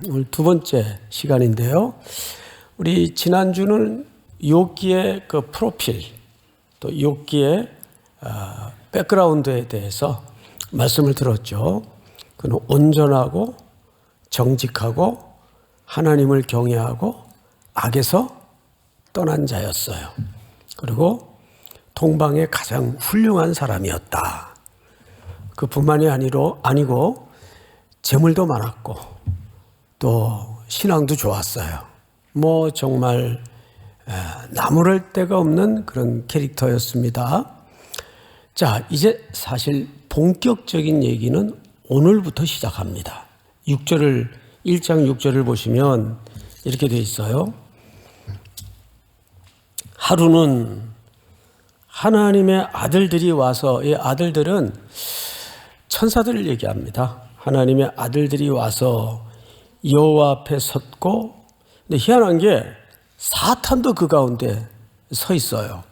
오늘 두 번째 시간인데요. 우리 지난주는 욥기의 그 프로필, 또 욥기의 백그라운드에 대해서 말씀을 들었죠. 그는 온전하고 정직하고 하나님을 경외하고 악에서 떠난 자였어요. 그리고 동방의 가장 훌륭한 사람이었다. 그뿐만이 아니고 재물도 많았고 또 신앙도 좋았어요. 뭐 정말 나무랄 데가 없는 그런 캐릭터였습니다. 자, 이제 사실 본격적인 얘기는 오늘부터 시작합니다. 1장 6절을 보시면 이렇게 되어 있어요. 하루는 하나님의 아들들이 와서, 이 아들들은 천사들을 얘기합니다. 하나님의 아들들이 와서 여호와 앞에 섰고, 근데 희한한 게 사탄도 그 가운데 서 있어요.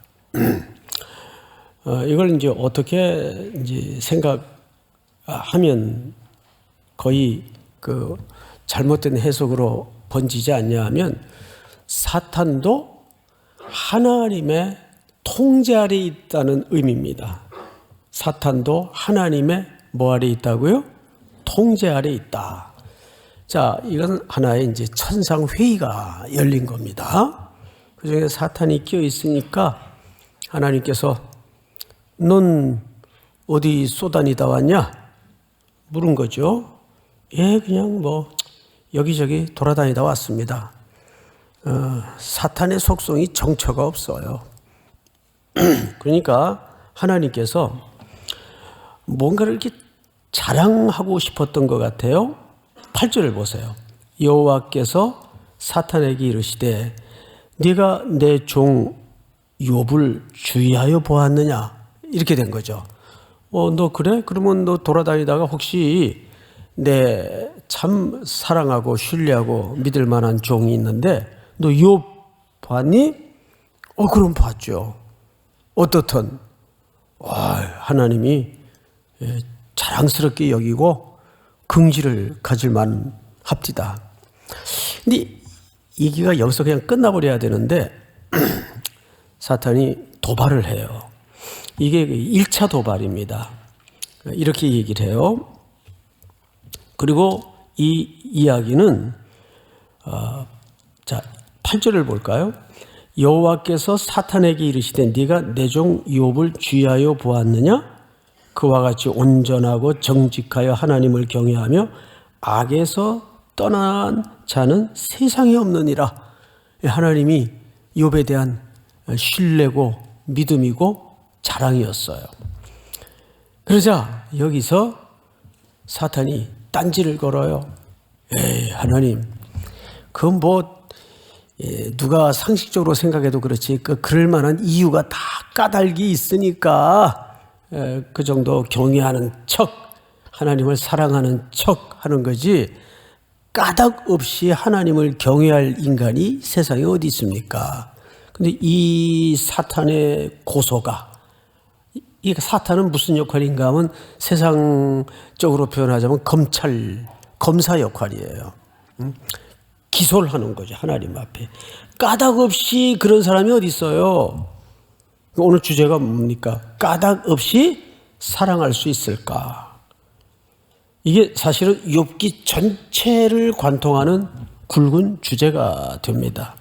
이걸 이제 어떻게 이제 생각하면 거의 그 잘못된 해석으로 번지지 않냐 하면, 사탄도 하나님의 통제 아래 있다는 의미입니다. 사탄도 하나님의 뭐 아래 있다고요? 통제 아래 있다. 자, 이건 하나의 이제 천상회의가 열린 겁니다. 그 중에 사탄이 끼어 있으니까 하나님께서 넌 어디 쏘다니다 왔냐? 물은 거죠. 예, 그냥 뭐 여기저기 돌아다니다 왔습니다. 사탄의 속성이 정처가 없어요. 그러니까 하나님께서 뭔가를 이렇게 자랑하고 싶었던 것 같아요. 8절을 보세요. 여호와께서 사탄에게 이르시되 네가 내 종 욥을 주의하여 보았느냐? 이렇게 된 거죠. 너 그래? 그러면 너 돌아다니다가 혹시 내 참 사랑하고 신뢰하고 믿을 만한 종이 있는데 너 욥 봤니? 그럼 봤죠. 어떻든 하나님이 자랑스럽게 여기고 긍지를 가질 만합디다. 근데 얘기가 여기서 그냥 끝나버려야 되는데 사탄이 도발을 해요. 이게 1차 도발입니다. 이렇게 얘기를 해요. 그리고 이 이야기는 자, 8절을 볼까요? 여호와께서 사탄에게 이르시되 네가 내 종 욥을 주의하여 보았느냐? 그와 같이 온전하고 정직하여 하나님을 경외하며 악에서 떠난 자는 세상에 없느니라. 하나님이 욥에 대한 신뢰고 믿음이고 자랑이었어요. 그러자 여기서 사탄이 딴지를 걸어요. 하나님, 그건 뭐 누가 상식적으로 생각해도 그렇지 그럴 만한 이유가 다 까닭이 있으니까 그 정도 경외하는 척, 하나님을 사랑하는 척 하는 거지, 까닭 없이 하나님을 경외할 인간이 세상에 어디 있습니까? 근데 이 사탄의 고소가, 이 사탄은 무슨 역할인가 하면 세상적으로 표현하자면 검사 역할이에요. 기소를 하는 거죠, 하나님 앞에. 까닭 없이 그런 사람이 어디 있어요? 오늘 주제가 뭡니까? 까닭 없이 사랑할 수 있을까? 이게 사실은 욥기 전체를 관통하는 굵은 주제가 됩니다.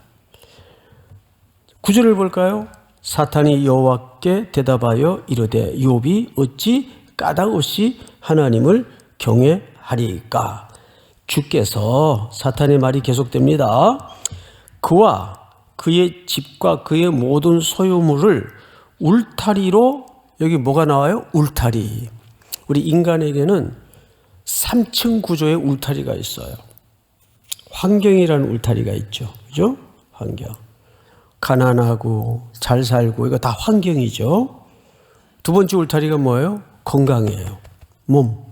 9절을 볼까요? 사탄이 여호와께 대답하여 이르되 욥이 어찌 까닭 없이 하나님을 경외하리까? 주께서, 사탄의 말이 계속됩니다. 그와 그의 집과 그의 모든 소유물을 울타리로, 여기 뭐가 나와요? 울타리. 우리 인간에게는 3층 구조의 울타리가 있어요. 환경이라는 울타리가 있죠. 그죠? 환경. 가난하고 잘 살고 이거 다 환경이죠. 두 번째 울타리가 뭐예요? 건강이에요. 몸.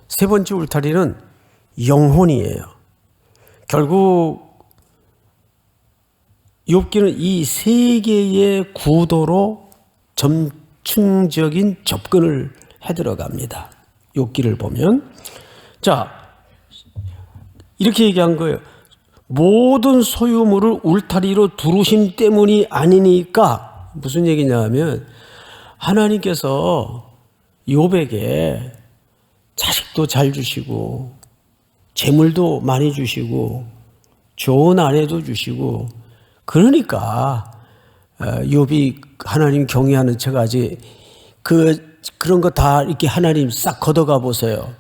세 번째 울타리는 영혼이에요. 결국 욥기는 이 세 개의 구도로 점층적인 접근을 해 들어갑니다. 욥기를 보면. 자, 이렇게 얘기한 거예요. 모든 소유물을 울타리로 두르심 때문이 아니니까. 무슨 얘기냐 하면 하나님께서 욥에게 자식도 잘 주시고 재물도 많이 주시고 좋은 아내도 주시고 그러니까 욥이 하나님 경외하는 척하지 그런 거 다 이렇게 하나님 싹 걷어가 보세요.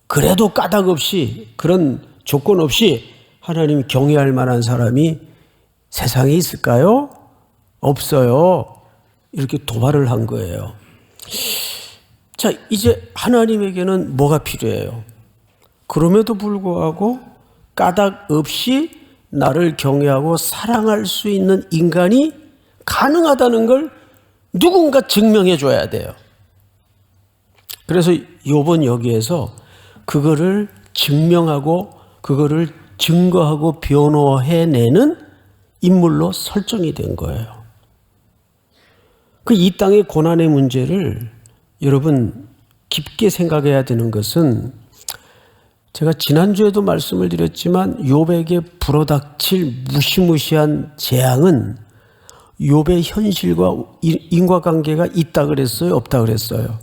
그래도 까닭 없이 그런 조건 없이 하나님 경외할 만한 사람이 세상에 있을까요? 없어요. 이렇게 도발을 한 거예요. 자, 이제 하나님에게는 뭐가 필요해요? 그럼에도 불구하고 까닭 없이 나를 경외하고 사랑할 수 있는 인간이 가능하다는 걸 누군가 증명해 줘야 돼요. 그래서 욥은 여기에서 그거를 증명하고 그거를 증거하고 변호해내는 인물로 설정이 된 거예요. 이 땅의 고난의 문제를 여러분 깊게 생각해야 되는 것은 제가 지난주에도 말씀을 드렸지만 욥에게 불어닥칠 무시무시한 재앙은 욥의 현실과 인과관계가 있다 그랬어요? 없다 그랬어요?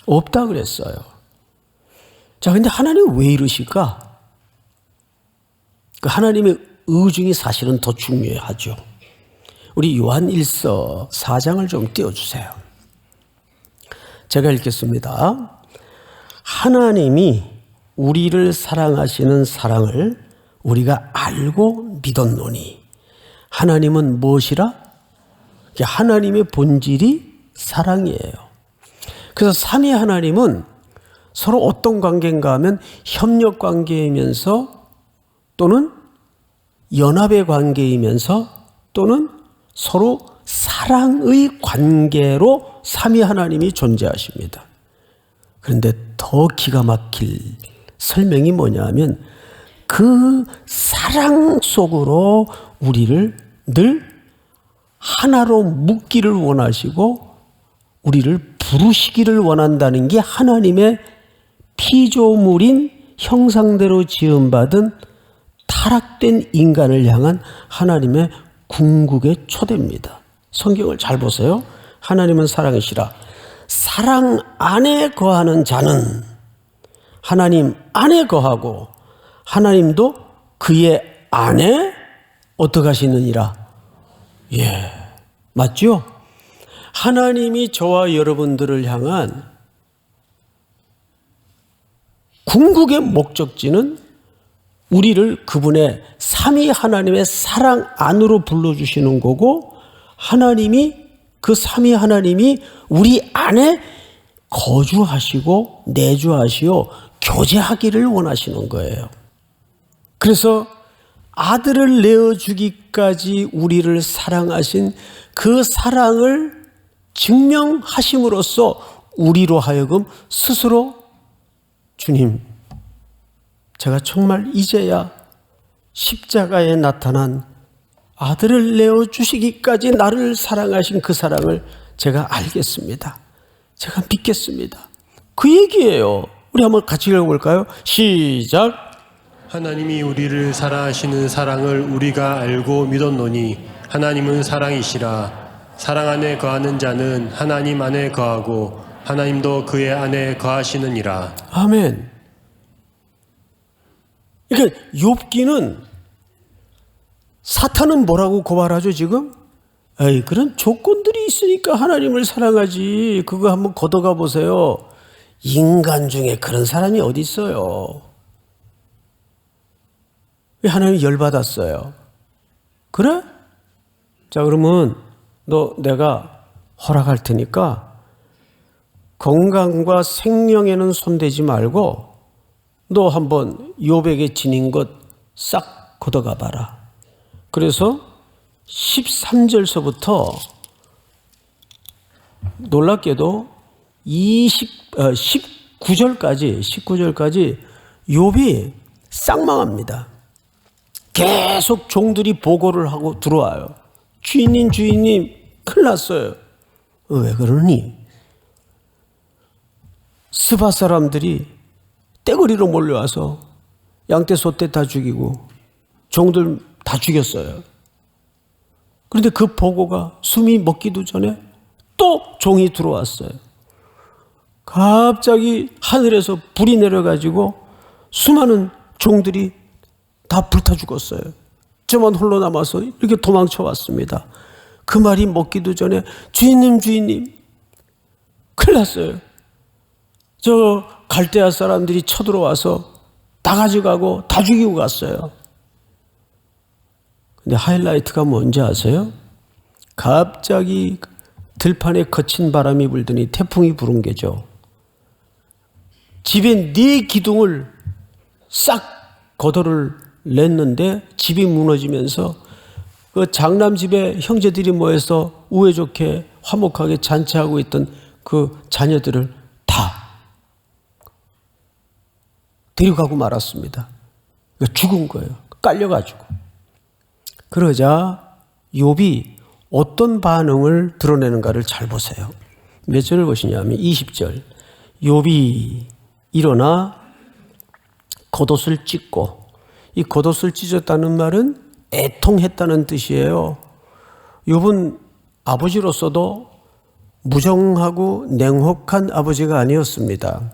없다 그랬어요. 자, 근데 하나님은 왜 이러실까? 그 하나님의 의중이 사실은 더 중요하죠. 우리 요한 1서 4장을 좀 띄워주세요. 제가 읽겠습니다. 하나님이 우리를 사랑하시는 사랑을 우리가 알고 믿었노니 하나님은 무엇이라? 하나님의 본질이 사랑이에요. 그래서 삼위 하나님은 서로 어떤 관계인가 하면 협력 관계이면서 또는 연합의 관계이면서 또는 서로 사랑의 관계로 삼위 하나님이 존재하십니다. 그런데 더 기가 막힐 설명이 뭐냐 하면 그 사랑 속으로 우리를 늘 하나로 묶기를 원하시고 우리를 부르시기를 원한다는 게 하나님의 피조물인 형상대로 지음받은 타락된 인간을 향한 하나님의 궁극의 초대입니다. 성경을 잘 보세요. 하나님은 사랑이시라. 사랑 안에 거하는 자는 하나님 안에 거하고 하나님도 그의 안에 어떻게 하시느니라. 예, 맞죠? 하나님이 저와 여러분들을 향한 궁극의 목적지는 우리를 그분의 삼위 하나님의 사랑 안으로 불러주시는 거고 하나님이 그 삼위 하나님이 우리 안에 거주하시고 내주하시어 교제하기를 원하시는 거예요. 그래서 아들을 내어주기까지 우리를 사랑하신 그 사랑을 증명하심으로써 우리로 하여금 스스로 주님, 제가 정말 이제야 십자가에 나타난 아들을 내어주시기까지 나를 사랑하신 그 사랑을 제가 알겠습니다. 제가 믿겠습니다. 그 얘기예요. 우리 한번 같이 읽어볼까요? 시작. 하나님이 우리를 사랑하시는 사랑을 우리가 알고 믿었노니 하나님은 사랑이시라. 사랑 안에 거하는 자는 하나님 안에 거하고 하나님도 그의 안에 거하시느니라. 아멘. 그러니까 욥기는 사탄은 뭐라고 고발하죠 지금? 에이, 그런 조건들이 있으니까 하나님을 사랑하지. 그거 한번 걷어가 보세요. 인간 중에 그런 사람이 어디 있어요? 왜 하나님이 열받았어요? 그래? 자, 그러면 내가 허락할 테니까 건강과 생명에는 손대지 말고 너 한번 욥에게 지닌 것 싹 걷어가 봐라. 그래서 13절서부터 놀랍게도 19절까지 욥이 쌍망합니다. 계속 종들이 보고를 하고 들어와요. 주인님 큰일 났어요. 왜 그러니? 스바 사람들이 떼거리로 몰려와서 양떼 소떼 다 죽이고 종들 다 죽였어요. 그런데 그 보고가 숨이 먹기도 전에 또 종이 들어왔어요. 갑자기 하늘에서 불이 내려가지고 수많은 종들이 다 불타 죽었어요. 저만 홀로 남아서 이렇게 도망쳐 왔습니다. 그 말이 먹기도 전에 주인님 큰일 났어요. 저 갈대아 사람들이 쳐들어와서 다 가져가고 다 죽이고 갔어요. 근데 하이라이트가 뭔지 아세요? 갑자기 들판에 거친 바람이 불더니 태풍이 부른 게죠. 집에 4기둥을 싹 걷어를 냈는데 집이 무너지면서 그 장남집에 형제들이 모여서 우애 좋게 화목하게 잔치하고 있던 그 자녀들을 다 데려가고 말았습니다. 죽은 거예요. 깔려가지고. 그러자 욥이 어떤 반응을 드러내는가를 잘 보세요. 몇 절을 보시냐면 20절. 욥이 일어나 겉옷을 찢고, 이 겉옷을 찢었다는 말은 애통했다는 뜻이에요. 욥은 아버지로서도 무정하고 냉혹한 아버지가 아니었습니다.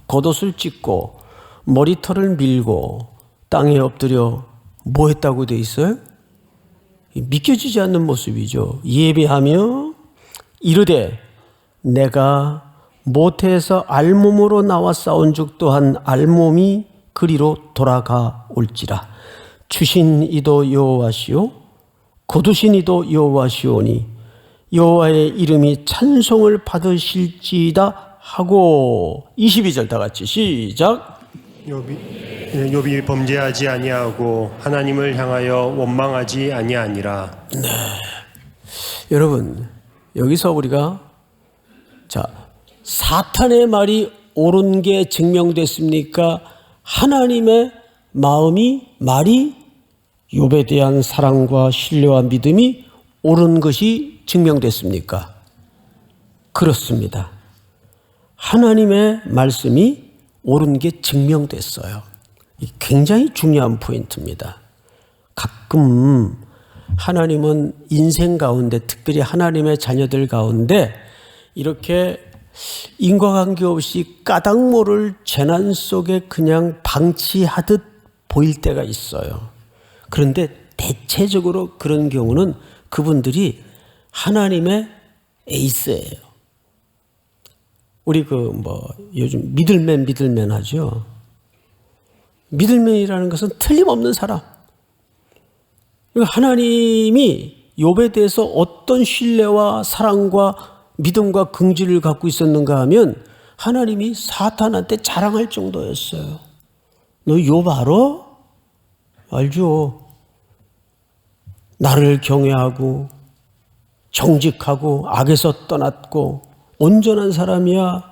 겉옷을 찢고 머리털을 밀고 땅에 엎드려 뭐 했다고 돼 있어요? 믿겨지지 않는 모습이죠. 예배하며 이르되 내가 모태에서 알몸으로 나와 싸운 즉 또한 알몸이 그리로 돌아가 올지라. 주신 이도 여호와시오 거두신 이도 여호와시오니 여호와의 이름이 찬송을 받으실지이다 하고. 22절 다 같이 시작. 욥이 범죄하지 아니하고 하나님을 향하여 원망하지 아니하니라. 네. 여러분, 여기서 우리가 사탄의 말이 옳은 게 증명됐습니까? 하나님의 말이 욥에 대한 사랑과 신뢰와 믿음이 옳은 것이 증명됐습니까? 그렇습니다. 하나님의 말씀이 옳은 게 증명됐어요. 굉장히 중요한 포인트입니다. 가끔 하나님은 인생 가운데, 특별히 하나님의 자녀들 가운데 이렇게 인과관계 없이 까닭모를 재난 속에 그냥 방치하듯 보일 때가 있어요. 그런데 대체적으로 그런 경우는 그분들이 하나님의 에이스예요. 우리 요즘 미들맨 하죠. 미들맨이라는 것은 틀림없는 사람. 하나님이 욥에 대해서 어떤 신뢰와 사랑과 믿음과 긍지를 갖고 있었는가 하면 하나님이 사탄한테 자랑할 정도였어요. 너 욥 알아? 알죠. 나를 경외하고 정직하고 악에서 떠났고 온전한 사람이야.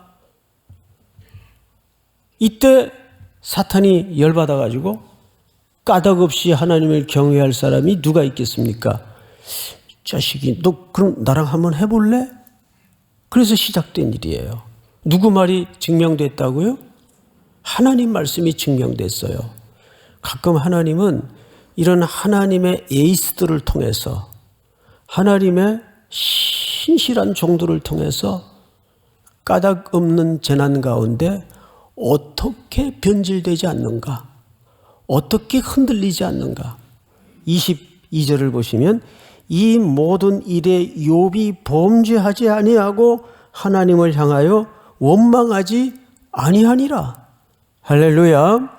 이때 사탄이 열받아가지고 까닭 없이 하나님을 경외할 사람이 누가 있겠습니까? 자식이 너 그럼 나랑 한번 해볼래? 그래서 시작된 일이에요. 누구 말이 증명됐다고요? 하나님 말씀이 증명됐어요. 가끔 하나님은 이런 하나님의 에이스들을 통해서, 하나님의 신실한 종들을 통해서 까닭 없는 재난 가운데 어떻게 변질되지 않는가, 어떻게 흔들리지 않는가. 22절을 보시면 이 모든 일에 욥이 범죄하지 아니하고 하나님을 향하여 원망하지 아니하니라. 할렐루야.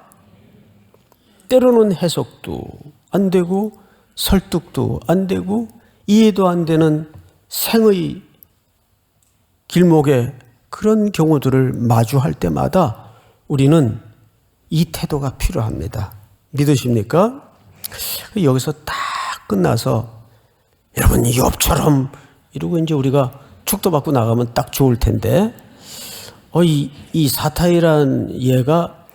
때로는 해석도 안 되고 설득도 안 되고 이해도 안 되는 생의 길목에 그런 경우들을 마주할 때마다 우리는 이 태도가 필요합니다. 믿으십니까? 여기서 딱 끝나서 여러분 욥처럼 이러고 이제 우리가 축도 받고 나가면 딱 좋을 텐데, 이 사타이란 얘가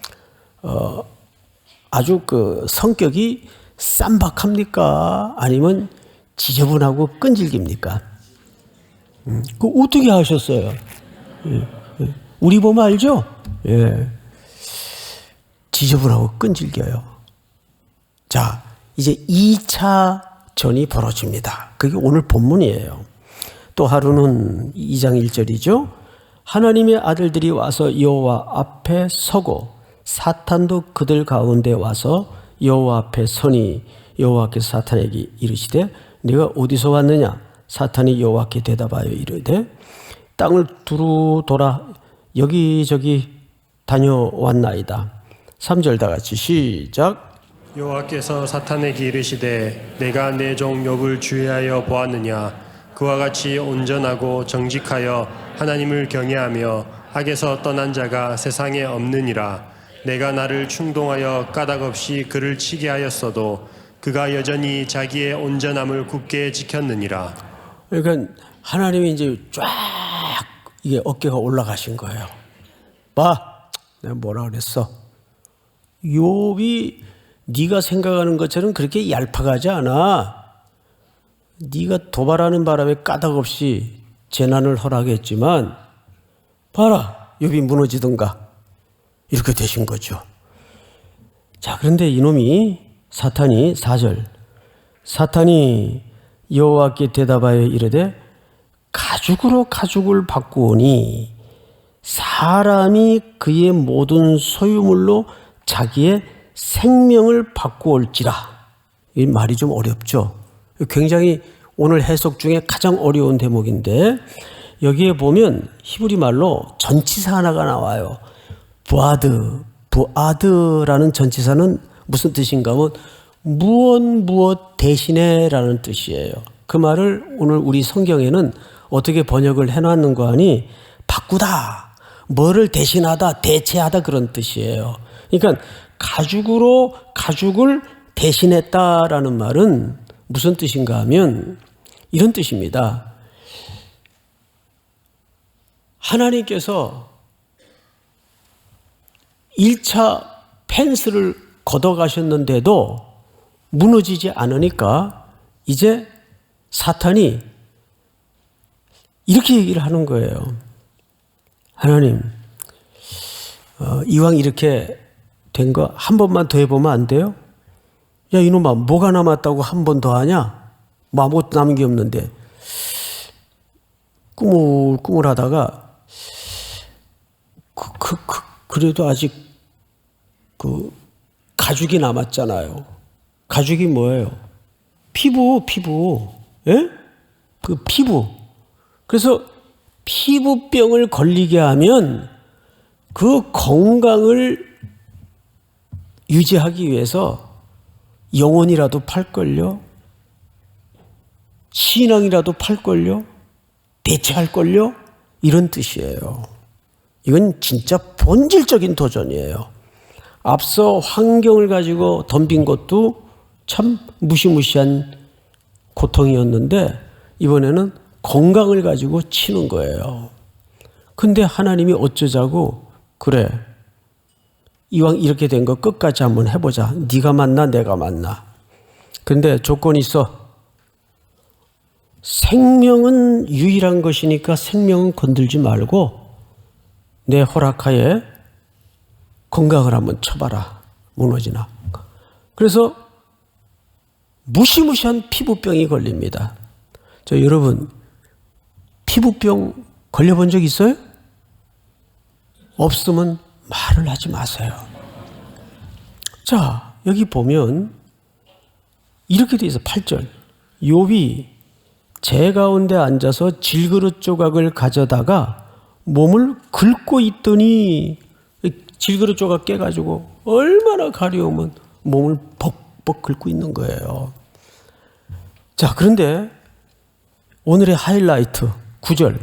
아주 그 성격이 쌈박합니까? 아니면 지저분하고 끈질깁니까? 그 어떻게 하셨어요? 우리 보면 알죠? 예. 지저분하고 끈질겨요. 자, 이제 2차 전이 벌어집니다. 그게 오늘 본문이에요. 또 하루는 2장 1절이죠. 하나님의 아들들이 와서 여호와 앞에 서고 사탄도 그들 가운데 와서 여호와 앞에 서니 여호와께서 사탄에게 이르시되 네가 어디서 왔느냐? 사탄이 여호와께 대답하여 이르되 땅을 두루 돌아 여기저기 다녀왔나이다. 3절 다 같이 시작. 여호와께서 사탄에게 이르시되 내가 내 종 욥을 주의하여 보았느냐? 그와 같이 온전하고 정직하여 하나님을 경외하며 악에서 떠난 자가 세상에 없느니라. 내가 나를 충동하여 까닭없이 그를 치게 하였어도 그가 여전히 자기의 온전함을 굳게 지켰느니라. 그러니까 하나님이 이제 쫙 이게 어깨가 올라가신 거예요. 봐, 내가 뭐라 그랬어? 욥이 네가 생각하는 것처럼 그렇게 얄팍하지 않아. 네가 도발하는 바람에 까닭없이 재난을 허락했지만 봐라, 욥이 무너지던가 이렇게 되신 거죠. 자, 그런데 이놈이 사탄이 4절 사탄이 여호와께 대답하여 이르되 가죽으로 가죽을 바꾸오니 사람이 그의 모든 소유물로 자기의 생명을 바꾸올지라. 이 말이 좀 어렵죠. 굉장히 오늘 해석 중에 가장 어려운 대목인데 여기에 보면 히브리 말로 전치사 하나가 나와요. 부아드라는 전치사는 무슨 뜻인가 하면 무엇 대신에 라는 뜻이에요. 그 말을 오늘 우리 성경에는 어떻게 번역을 해놨는가 하니 바꾸다, 뭐를 대신하다, 대체하다 그런 뜻이에요. 그러니까 가죽으로 가죽을 대신했다라는 말은 무슨 뜻인가 하면 이런 뜻입니다. 하나님께서 1차 펜스를 걷어가셨는데도 무너지지 않으니까 이제 사탄이 이렇게 얘기를 하는 거예요. 하나님, 이왕 이렇게 된 거 한 번만 더 해보면 안 돼요? 야, 이놈아, 뭐가 남았다고 한 번 더 하냐? 뭐 아무것도 남은 게 없는데. 꾸물꾸물 하다가, 그래도 아직 가죽이 남았잖아요. 가죽이 뭐예요? 피부. 예? 그 피부. 그래서 피부병을 걸리게 하면 그 건강을 유지하기 위해서 영혼이라도 팔걸요? 신앙이라도 팔걸요? 대체할걸요? 이런 뜻이에요. 이건 진짜 본질적인 도전이에요. 앞서 환경을 가지고 덤빈 것도 참 무시무시한 고통이었는데 이번에는 건강을 가지고 치는 거예요. 근데 하나님이 어쩌자고 그래. 이왕 이렇게 된 거 끝까지 한번 해보자. 네가 맞나 내가 맞나. 근데 조건이 있어. 생명은 유일한 것이니까 생명은 건들지 말고 내 허락하에 건강을 한번 쳐봐라. 무너지나. 그래서 무시무시한 피부병이 걸립니다. 여러분 피부병 걸려본 적 있어요? 없으면 말을 하지 마세요. 자, 여기 보면 이렇게 돼 있어. 8절. 욥이 재 가운데 앉아서 질그릇 조각을 가져다가 몸을 긁고 있더니 질그릇 조각 깨가지고 얼마나 가려우면 몸을 벅벅 긁고 있는 거예요. 자, 그런데 오늘의 하이라이트 9절.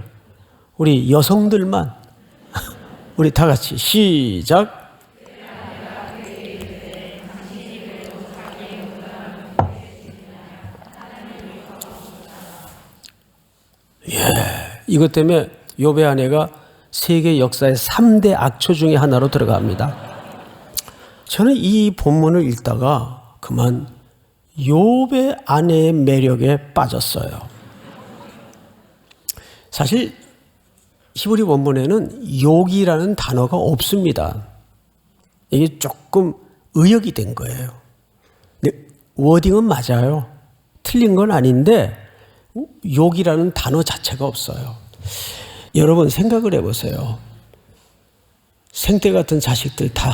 우리 여성들만 우리 다 같이 시작. 이것 때문에 욥의 아내가 세계 역사의 3대 악처 중에 하나로 들어갑니다. 저는 이 본문을 읽다가 그만 욥의 아내의 매력에 빠졌어요. 사실 히브리 원문에는 욕이라는 단어가 없습니다. 이게 조금 의역이 된 거예요. 근데 워딩은 맞아요. 틀린 건 아닌데 욕이라는 단어 자체가 없어요. 여러분 생각을 해보세요. 생태 같은 자식들 다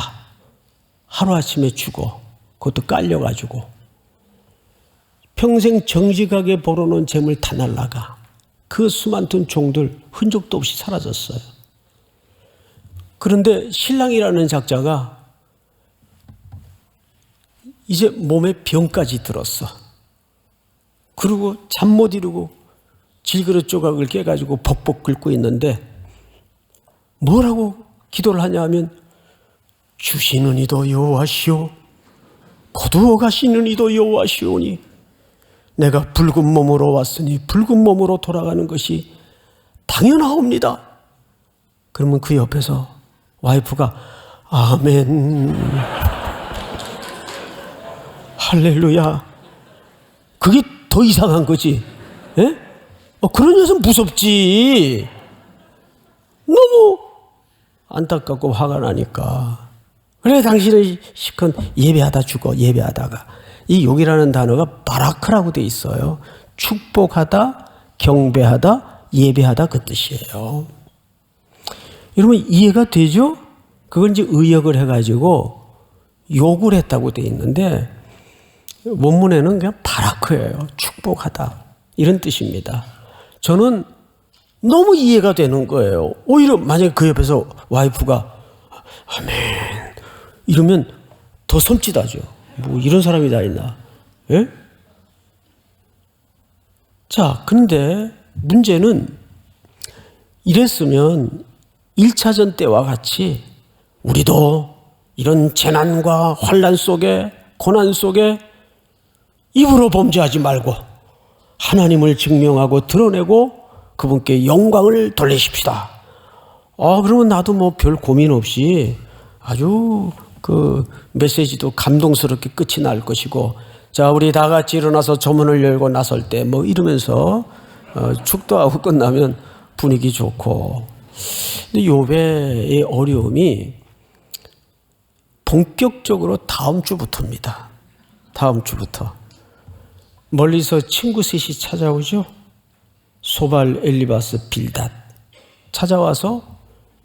하루아침에 죽어. 그것도 깔려가지고 평생 정직하게 벌어놓은 재물 다 날라가. 그 수많던 종들 흔적도 없이 사라졌어요. 그런데 신랑이라는 작자가 이제 몸에 병까지 들었어. 그리고 잠 못 이루고 질그릇 조각을 깨가지고 벅벅 긁고 있는데 뭐라고 기도를 하냐 하면 주시는 이도 여호와시오 거두어 가시는 이도 여호와시오니 내가 붉은 몸으로 왔으니 붉은 몸으로 돌아가는 것이 당연하옵니다. 그러면 그 옆에서 와이프가 아멘 할렐루야. 그게 더 이상한 거지. 예? 그런 녀석은 무섭지. 너무 안타깝고 화가 나니까. 그래 당신은 시컨 예배하다 죽어. 예배하다가. 이 욕이라는 단어가 바라크라고 돼 있어요. 축복하다, 경배하다, 예배하다 그 뜻이에요. 여러분 이해가 되죠? 그걸 이제 의역을 해가지고 욕을 했다고 돼 있는데 원문에는 그냥 바라크예요. 축복하다 이런 뜻입니다. 저는 너무 이해가 되는 거예요. 오히려 만약에 그 옆에서 와이프가 아멘 이러면 더 섬찟하죠. 뭐 이런 사람이 다 있나? 예? 자, 근데 문제는 이랬으면 1차전 때와 같이 우리도 이런 재난과 환난 속에 고난 속에 입으로 범죄하지 말고 하나님을 증명하고 드러내고 그분께 영광을 돌리십시다. 그러면 나도 뭐 별 고민 없이 아주 그 메시지도 감동스럽게 끝이 날 것이고 자 우리 다 같이 일어나서 조문을 열고 나설 때 뭐 이러면서 축도하고 끝나면 분위기 좋고 근데 욥의 어려움이 본격적으로 다음 주부터입니다. 다음 주부터 멀리서 친구 셋이 찾아오죠. 소발, 엘리바스, 빌닷 찾아와서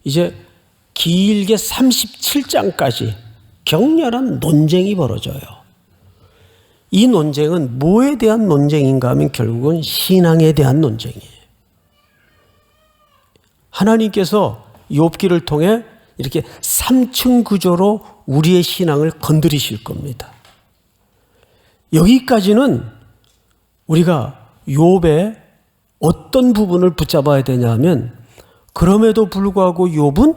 이제 길게 37장까지 격렬한 논쟁이 벌어져요. 이 논쟁은 뭐에 대한 논쟁인가 하면 결국은 신앙에 대한 논쟁이에요. 하나님께서 욥기를 통해 이렇게 3층 구조로 우리의 신앙을 건드리실 겁니다. 여기까지는 우리가 욥의 어떤 부분을 붙잡아야 되냐 하면 그럼에도 불구하고 욥은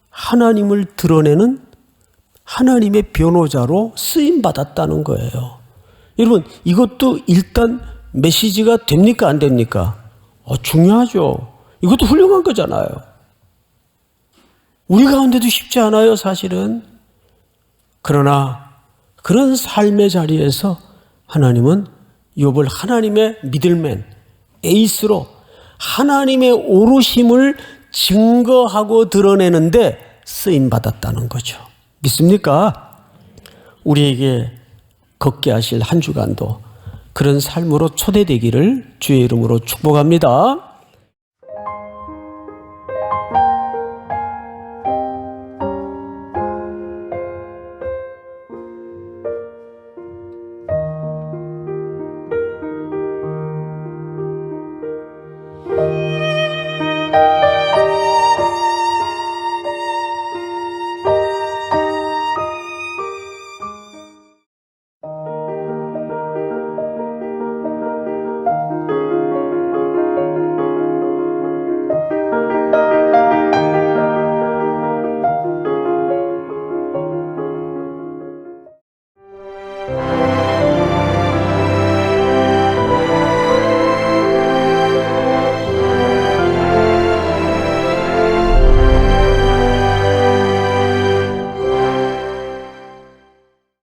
하나님을 드러내는 하나님의 변호자로 쓰임받았다는 거예요. 여러분 이것도 일단 메시지가 됩니까 안 됩니까? 중요하죠. 이것도 훌륭한 거잖아요. 우리 가운데도 쉽지 않아요 사실은. 그러나 그런 삶의 자리에서 하나님은 욥을 하나님의 미들맨, 에이스로 하나님의 오르심을 증거하고 드러내는데 쓰임받았다는 거죠. 믿습니까? 우리에게 걷게 하실 한 주간도 그런 삶으로 초대되기를 주의 이름으로 축복합니다.